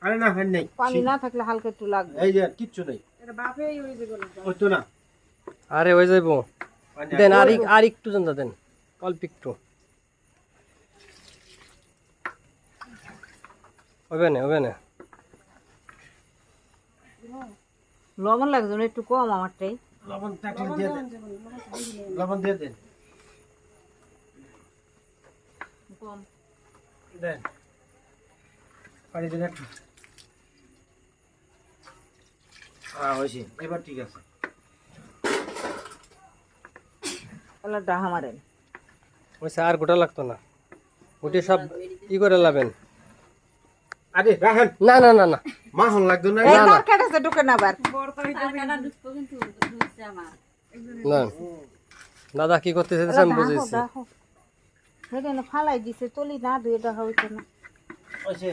আরে না হয় নাই পানি না থাকলে হালকা একটু লাগবে এই যে কিচ্ছু নাই এটা বাপেই ওই যে গলা ওই তো না আরে হয়ে যাইবো দেন আর একটু জানতা দেন অল্প একটু হবে না লবণ লাগবে না একটু কম আমারটাই লবণ টাকলে দিয়ে দেন লবণ দিয়ে দেন কম দেন পানি দেন একটু হয়েছে এবার ঠিক আছে তাহলে ডাহা মারেন ওইসে আর গোটা লাগতো না ওটি সব ই করে লাবেন আরে রাখেন না না না না মাখন লাগতো না এই দরকার আছে ঢুকে না আবার না দাদা কি করতে চাইতেছে আমি বুঝেছি সেটা না ফালাই দিছে তলি না দুই ডাহা হইছে না হয়েছে